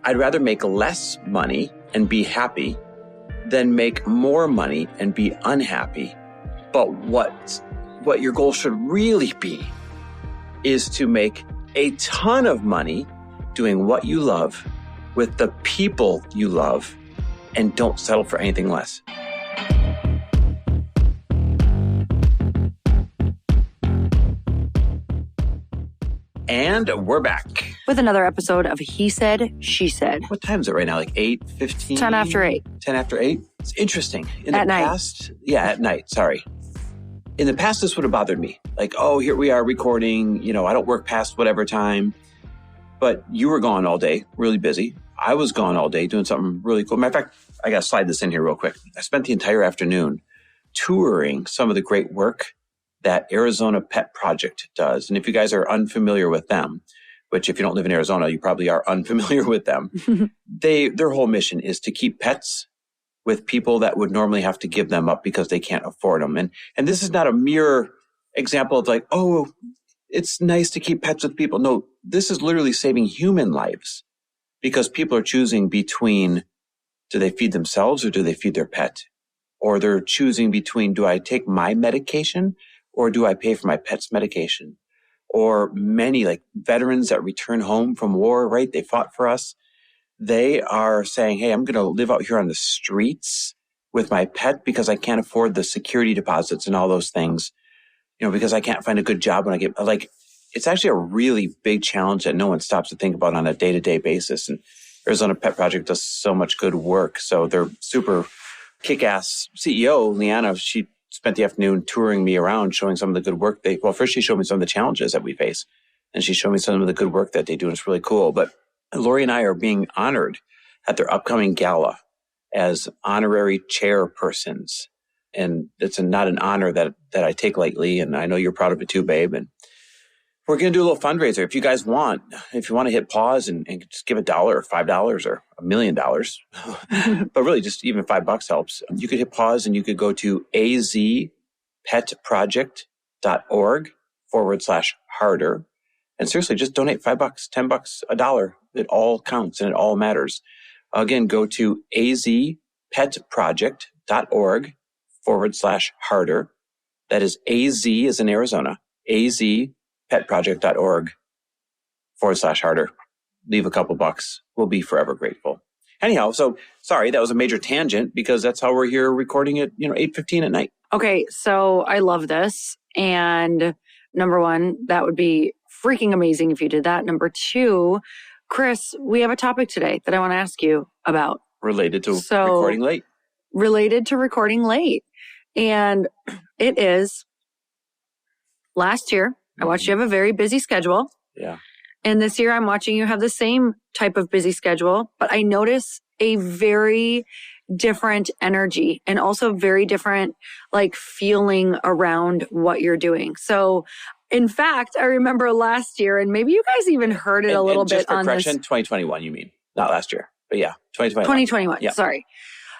I'd rather make less money and be happy than make more money and be unhappy. But what your goal should really be is to make a ton of money doing what you love with the people you love, and don't settle for anything less. And we're back with another episode of He Said, She Said. What time is it right now? Like 8:15? 10 after 8. 10 after 8? It's interesting. At night. At night. Sorry. In the past, this would have bothered me. Like, oh, here we are recording. I don't work past whatever time. But you were gone all day, really busy. I was gone all day doing something really cool. Matter of fact, I got to slide this in here real quick. I spent the entire afternoon touring some of the great work that Arizona Pet Project does. And if you guys are unfamiliar with them, which if you don't live in Arizona, you probably are unfamiliar with them, their whole mission is to keep pets with people that would normally have to give them up because they can't afford them. And this is not a mere example of like, oh, it's nice to keep pets with people. No, this is literally saving human lives because people are choosing between, do they feed themselves or do they feed their pet? Or they're choosing between, do I take my medication or do I pay for my pet's medication? Or many like veterans that return home from war, right? They fought for us. They are saying, hey, I'm going to live out here on the streets with my pet because I can't afford the security deposits and all those things, because I can't find a good job when I get like, it's actually a really big challenge that no one stops to think about on a day-to-day basis. And Arizona Pet Project does so much good work. So they're super kick-ass CEO, Leanna, she spent the afternoon touring me around, showing some of the good work first she showed me some of the challenges that we face. And she showed me some of the good work that they do. And it's really cool. But Lori and I are being honored at their upcoming gala as honorary chairpersons. And it's not an honor that I take lightly. And I know you're proud of it too, babe. And we're going to do a little fundraiser. If you guys want, to hit pause and just give $1 or $5 or $1 million, but really just even $5 helps. You could hit pause and you could go to azpetproject.org/harder. And seriously, just donate $5, $10, $1. It all counts and it all matters. Again, go to azpetproject.org/harder. That is AZ as in Arizona, azpetproject.org/harder. Leave a couple bucks. We'll be forever grateful. Anyhow, so sorry, that was a major tangent because that's how we're here recording at 8:15 at night. Okay, so I love this. And number one, that would be freaking amazing if you did that. Number two, Chris, we have a topic today that I want to ask you about. Related to recording late. Related to recording late. And it is, last year, I watched you have a very busy schedule. Yeah. And this year I'm watching you have the same type of busy schedule, but I notice a very different energy and also very different feeling around what you're doing. So in fact, I remember last year, and maybe you guys even heard it a little bit on this. 2021, you mean? Not last year, but yeah, 2021. 2021, yeah. Sorry.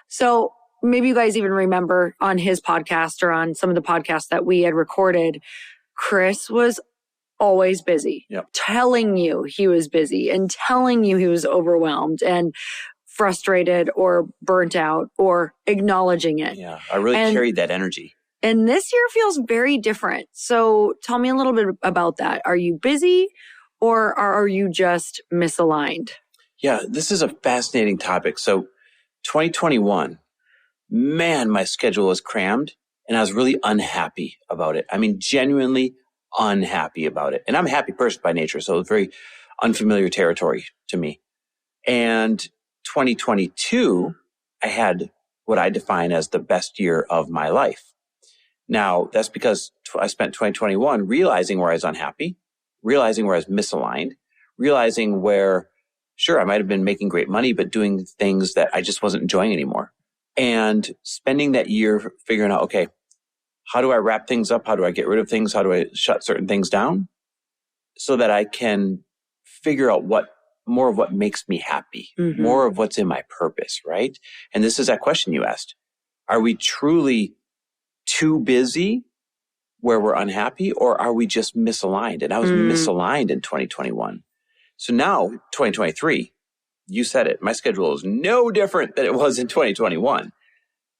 So maybe you guys even remember on his podcast or on some of the podcasts that we had recorded, Chris was always busy, telling you he was busy and telling you he was overwhelmed and frustrated or burnt out or acknowledging it. Yeah, I really carried that energy. And this year feels very different. So tell me a little bit about that. Are you busy or are you just misaligned? Yeah, this is a fascinating topic. So 2021, man, my schedule was crammed and I was really unhappy about it. I mean, genuinely unhappy about it. And I'm a happy person by nature, so it's very unfamiliar territory to me. And 2022, I had what I define as the best year of my life. Now, that's because I spent 2021 realizing where I was unhappy, realizing where I was misaligned, realizing where, sure, I might have been making great money, but doing things that I just wasn't enjoying anymore. And spending that year figuring out, okay, how do I wrap things up? How do I get rid of things? How do I shut certain things down so that I can figure out more of what makes me happy, more of what's in my purpose, right? And this is that question you asked. Are we truly too busy where we're unhappy, or are we just misaligned? And I was misaligned in 2021. So now, 2023, You said it. My schedule is no different than it was in 2021,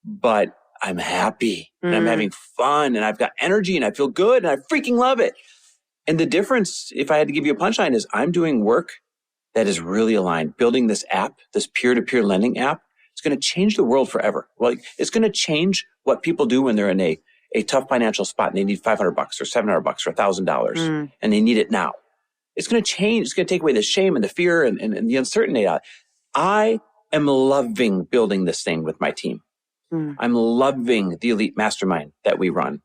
but I'm happy and I'm having fun and I've got energy and I feel good and I freaking love it. And the difference, if I had to give you a punchline, is I'm doing work that is really aligned. Building this app, this peer-to-peer lending app, it's going to change the world forever. Well, it's going to change what people do when they're in a tough financial spot and they need $500 or $700 or $1,000 and they need it now. It's going to change. It's going to take away the shame and the fear and the uncertainty. I am loving building this thing with my team. I'm loving the elite mastermind that we run.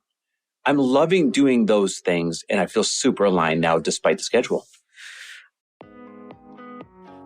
I'm loving doing those things, and I feel super aligned now despite the schedule.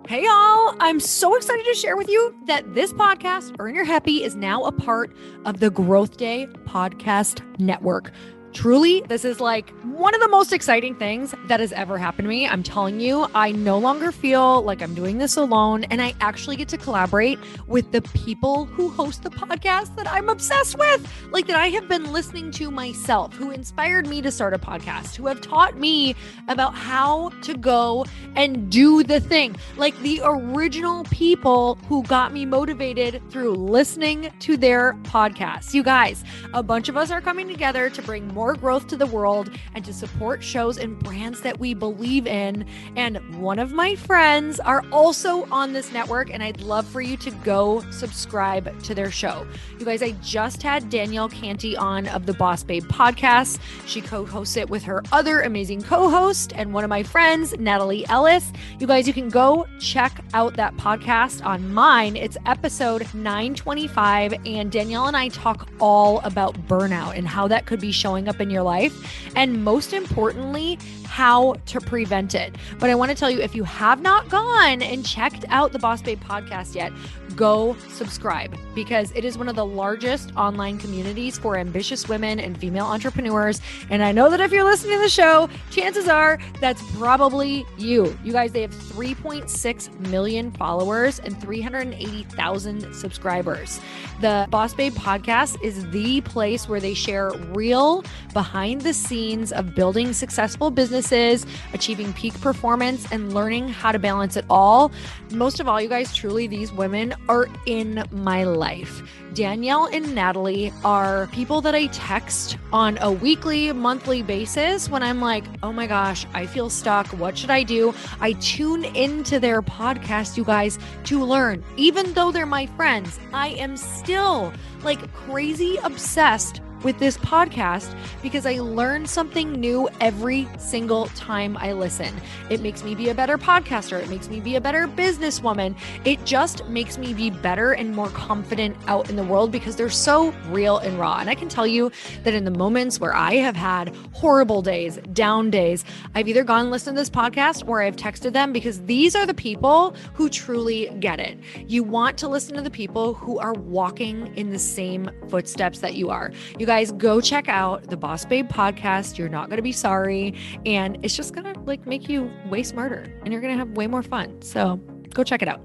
Hey, y'all. I'm so excited to share with you that this podcast, Earn Your Happy, is now a part of the Growth Day Podcast Network. Truly, this is like one of the most exciting things that has ever happened to me. I'm telling you, I no longer feel like I'm doing this alone, and I actually get to collaborate with the people who host the podcast that I'm obsessed with, like that I have been listening to myself, who inspired me to start a podcast, who have taught me about how to go and do the thing, like the original people who got me motivated through listening to their podcasts. You guys, a bunch of us are coming together to bring more growth to the world and to support shows and brands that we believe in. And one of my friends are also on this network, and I'd love for you to go subscribe to their show. You guys, I just had Danielle Canty on of the Boss Babe podcast. She co-hosts it with her other amazing co-host and one of my friends, Natalie Ellis. You guys, you can go check out that podcast on mine. It's episode 925, and Danielle and I talk all about burnout and how that could be showing up in your life, and most importantly, how to prevent it. But I want to tell you, if you have not gone and checked out the Boss Babe podcast yet, go subscribe, because it is one of the largest online communities for ambitious women and female entrepreneurs. And I know that if you're listening to the show, chances are that's probably you. You guys, they have 3.6 million followers and 380,000 subscribers. The Boss Babe podcast is the place where they share real behind the scenes of building successful businesses, achieving peak performance, and learning how to balance it all. Most of all, you guys, truly, these women are in my life. Danielle and Natalie are people that I text on a weekly, monthly basis when I'm like, oh my gosh, I feel stuck. What should I do? I tune into their podcast, you guys, to learn. Even though they're my friends, I am still like crazy obsessed with this podcast because I learn something new every single time I listen. It makes me be a better podcaster. It makes me be a better businesswoman. It just makes me be better and more confident out in the world because they're so real and raw. And I can tell you that in the moments where I have had horrible days, down days, I've either gone and listened to this podcast or I've texted them, because these are the people who truly get it. You want to listen to the people who are walking in the same footsteps that you are. You guys, go check out the Boss Babe podcast. You're not going to be sorry. And it's just going to like make you way smarter and you're going to have way more fun. So go check it out.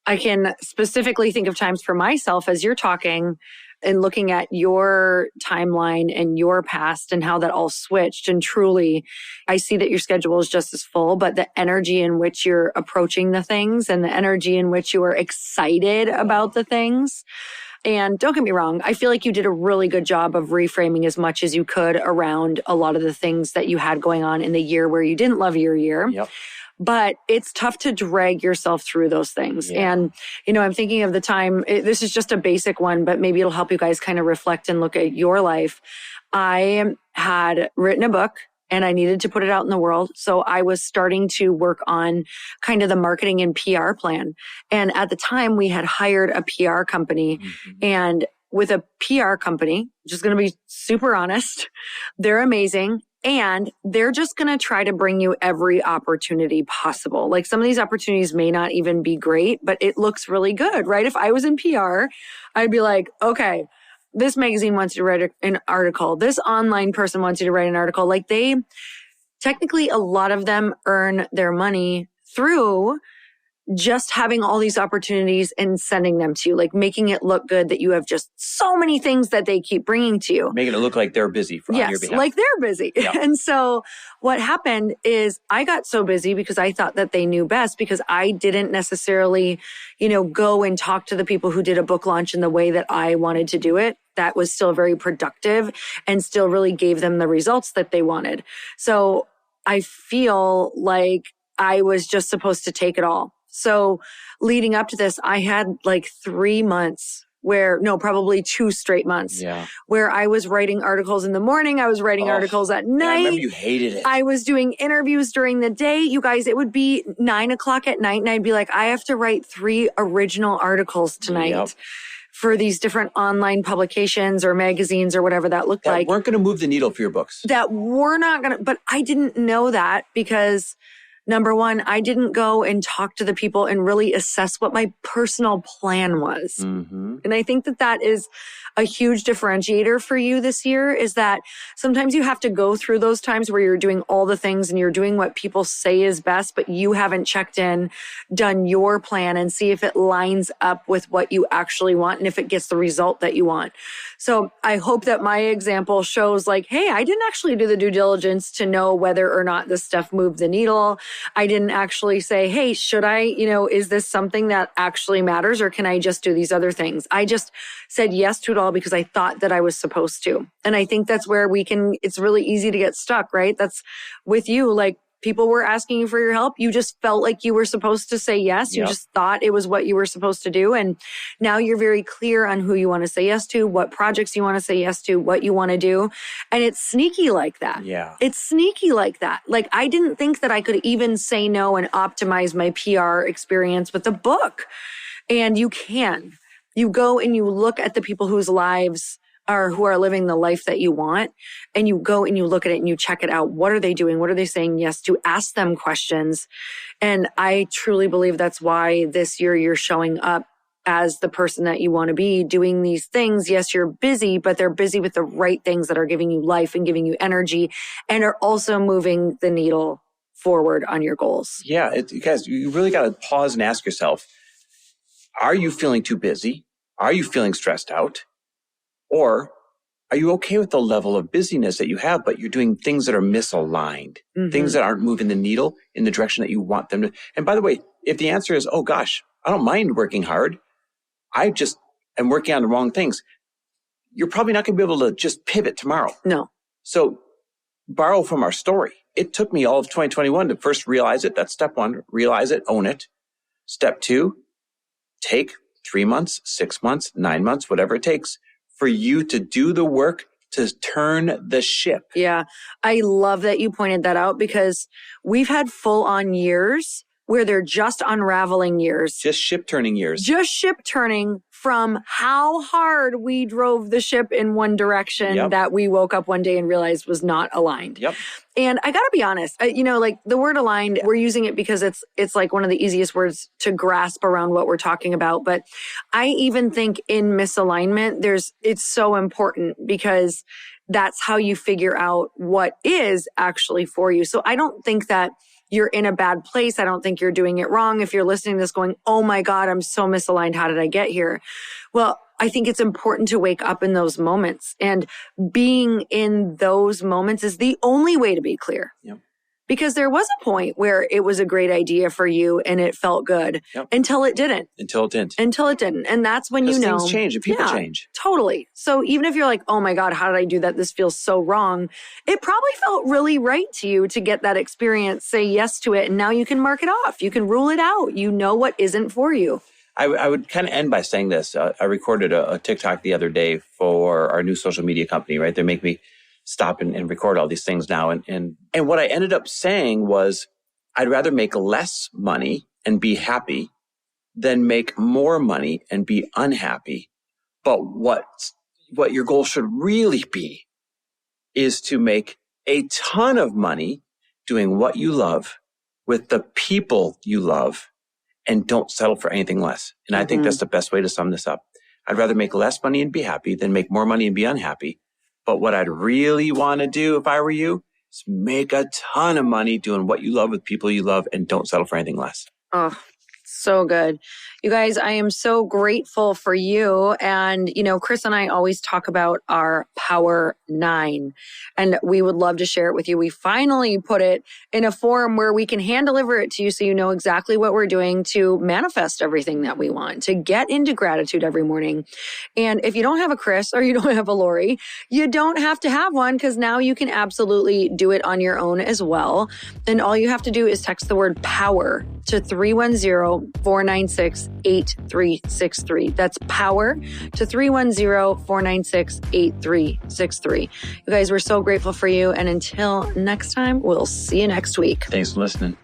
I can specifically think of times for myself as you're talking and looking at your timeline and your past and how that all switched. And truly, I see that your schedule is just as full, but the energy in which you're approaching the things and the energy in which you are excited about the things. And don't get me wrong, I feel like you did a really good job of reframing as much as you could around a lot of the things that you had going on in the year where you didn't love your year. Yep. But it's tough to drag yourself through those things. Yeah. And, you know, I'm thinking of the time, this is just a basic one, but maybe it'll help you guys kind of reflect and look at your life. I had written a book and I needed to put it out in the world. So I was starting to work on kind of the marketing and PR plan. And at the time we had hired a PR company, and with a PR company, just going to be super honest, they're amazing. And they're just going to try to bring you every opportunity possible. Like some of these opportunities may not even be great, but it looks really good, right? If I was in PR, I'd be like, okay, this magazine wants you to write an article. This online person wants you to write an article. Like technically, a lot of them earn their money through just having all these opportunities and sending them to you, like making it look good that you have just so many things that they keep bringing to you. Making it look like they're busy on your behalf. Like they're busy. Yeah. And so what happened is I got so busy because I thought that they knew best, because I didn't necessarily, go and talk to the people who did a book launch in the way that I wanted to do it. That was still very productive and still really gave them the results that they wanted. So I feel like I was just supposed to take it all. So leading up to this, I had like 3 months probably 2 straight months where I was writing articles in the morning. I was writing articles at night. I remember you hated it. I was doing interviews during the day. You guys, it would be 9:00 at night and I'd be like, I have to write 3 original articles tonight for these different online publications or magazines or whatever that looked like. That weren't going to move the needle for your books. That were not going to, but I didn't know that because number one, I didn't go and talk to the people and really assess what my personal plan was. Mm-hmm. And I think that is a huge differentiator for you this year, is that sometimes you have to go through those times where you're doing all the things and you're doing what people say is best, but you haven't checked in, done your plan and see if it lines up with what you actually want and if it gets the result that you want. So I hope that my example shows like, hey, I didn't actually do the due diligence to know whether or not this stuff moved the needle. I didn't actually say, hey, should I, is this something that actually matters or can I just do these other things? I just said yes to it all because I thought that I was supposed to. And I think that's where it's really easy to get stuck, right? That's with you, like people were asking you for your help. You just felt like you were supposed to say yes. You just thought it was what you were supposed to do. And now you're very clear on who you want to say yes to, what projects you want to say yes to, what you want to do. And it's sneaky like that. Yeah. It's sneaky like that. Like I didn't think that I could even say no and optimize my PR experience with a book. And you can. You go and you look at the people whose lives are who are living the life that you want. And you go and you look at it and you check it out. What are they doing? What are they saying yes to? Ask them questions. And I truly believe that's why this year you're showing up as the person that you want to be, doing these things. Yes, you're busy, but they're busy with the right things that are giving you life and giving you energy and are also moving the needle forward on your goals. Yeah, guys, you really got to pause and ask yourself, are you feeling too busy? Are you feeling stressed out? Or are you okay with the level of busyness that you have, but you're doing things that are misaligned, things that aren't moving the needle in the direction that you want them to? And by the way, if the answer is, oh gosh, I don't mind working hard, I just am working on the wrong things, you're probably not going to be able to just pivot tomorrow. No. So borrow from our story. It took me all of 2021 to first realize it. That's step 1, realize it, own it. Step 2, take 3 months, 6 months, 9 months, whatever it takes for you to do the work to turn the ship. Yeah. I love that you pointed that out because we've had full on years where they're just unraveling years. Just ship turning years. Just ship turning from how hard we drove the ship in one direction that we woke up one day and realized was not aligned. Yep. And I got to be honest, like the word aligned, we're using it because it's like one of the easiest words to grasp around what we're talking about. But I even think in misalignment, it's so important because that's how you figure out what is actually for you. So I don't think that you're in a bad place. I don't think you're doing it wrong. If you're listening to this going, oh my God, I'm so misaligned. How did I get here? Well, I think it's important to wake up in those moments, and being in those moments is the only way to be clear. Yep. Because there was a point where it was a great idea for you and it felt good until it didn't. Until it didn't. And that's when you know. Things change and people change. Totally. So even if you're like, oh my God, how did I do that? This feels so wrong. It probably felt really right to you to get that experience, say yes to it. And now you can mark it off. You can rule it out. You know what isn't for you. I would kind of end by saying this. I recorded a TikTok the other day for our new social media company, right? They make me stop and record all these things now. And what I ended up saying was, I'd rather make less money and be happy than make more money and be unhappy. But what your goal should really be is to make a ton of money doing what you love with the people you love, and don't settle for anything less. And I think that's the best way to sum this up. I'd rather make less money and be happy than make more money and be unhappy. But what I'd really want to do if I were you is make a ton of money doing what you love with people you love, and don't settle for anything less. Oh, So good. You guys, I am so grateful for you. And, Chris and I always talk about our Power 9, and we would love to share it with you. We finally put it in a form where we can hand deliver it to you so you know exactly what we're doing to manifest everything that we want, to get into gratitude every morning. And if you don't have a Chris or you don't have a Lori, you don't have to have one, because now you can absolutely do it on your own as well. And all you have to do is text the word POWER to 310-496-8363. That's POWER to 310-496-8363. You guys, we're so grateful for you. And until next time, we'll see you next week. Thanks for listening.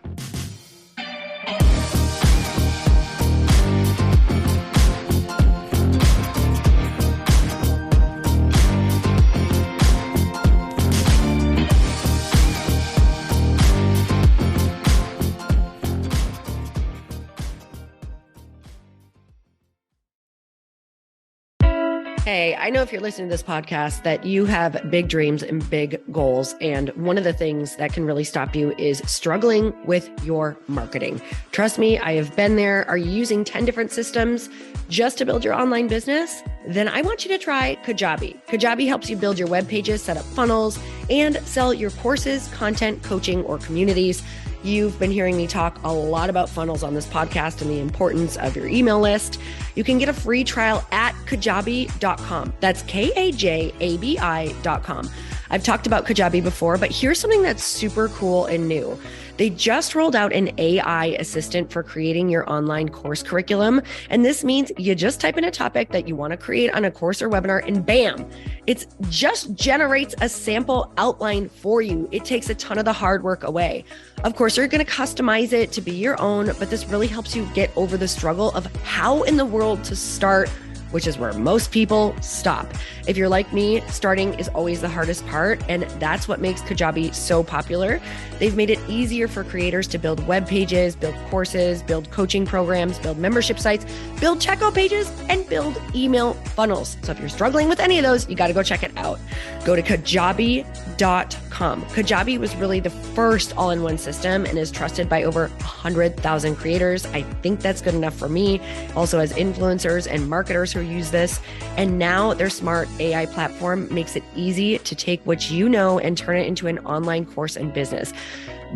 Hey, I know if you're listening to this podcast that you have big dreams and big goals. And one of the things that can really stop you is struggling with your marketing. Trust me, I have been there. Are you using 10 different systems just to build your online business? Then I want you to try Kajabi. Kajabi helps you build your web pages, set up funnels, and sell your courses, content, coaching, or communities. You've been hearing me talk a lot about funnels on this podcast and the importance of your email list. You can get a free trial at kajabi.com. That's Kajabi.com. I've talked about Kajabi before, but here's something that's super cool and new. They just rolled out an AI assistant for creating your online course curriculum. And this means you just type in a topic that you want to create on a course or webinar, and bam, it just generates a sample outline for you. It takes a ton of the hard work away. Of course, you're going to customize it to be your own, but this really helps you get over the struggle of how in the world to start, which is where most people stop. If you're like me, starting is always the hardest part, and that's what makes Kajabi so popular. They've made it easier for creators to build web pages, build courses, build coaching programs, build membership sites, build checkout pages, and build email funnels. So if you're struggling with any of those, you got to go check it out. Go to Kajabi.com. Kajabi was really the first all-in-one system and is trusted by over 100,000 creators. I think that's good enough for me. Also has influencers and marketers who use this. And now their smart AI platform makes it easy to take what you know and turn it into an online course and business.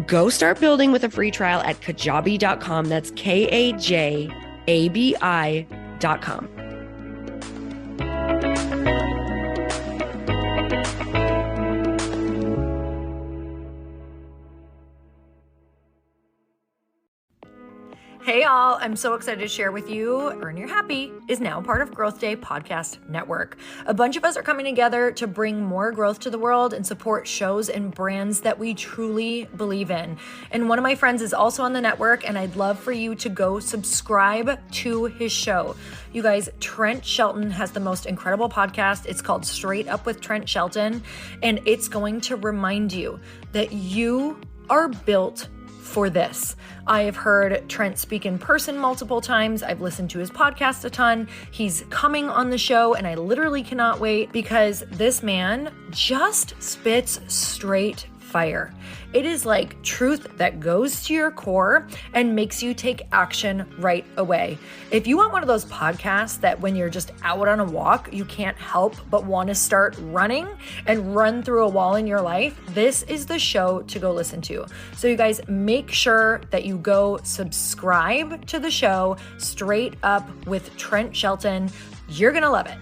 Go start building with a free trial at Kajabi.com. That's Kajabi.com. Hey all, I'm so excited to share with you, Earn Your Happy is now part of Growth Day Podcast Network. A bunch of us are coming together to bring more growth to the world and support shows and brands that we truly believe in. And one of my friends is also on the network, and I'd love for you to go subscribe to his show. You guys, Trent Shelton has the most incredible podcast. It's called Straight Up with Trent Shelton, and it's going to remind you that you are built for this. I have heard Trent speak in person multiple times. I've listened to his podcast a ton. He's coming on the show, and I literally cannot wait because this man just spits straight fire. It is like truth that goes to your core and makes you take action right away. If you want one of those podcasts that when you're just out on a walk, you can't help but want to start running and run through a wall in your life, this is the show to go listen to. So you guys, make sure that you go subscribe to the show, Straight Up with Trent Shelton. You're going to love it.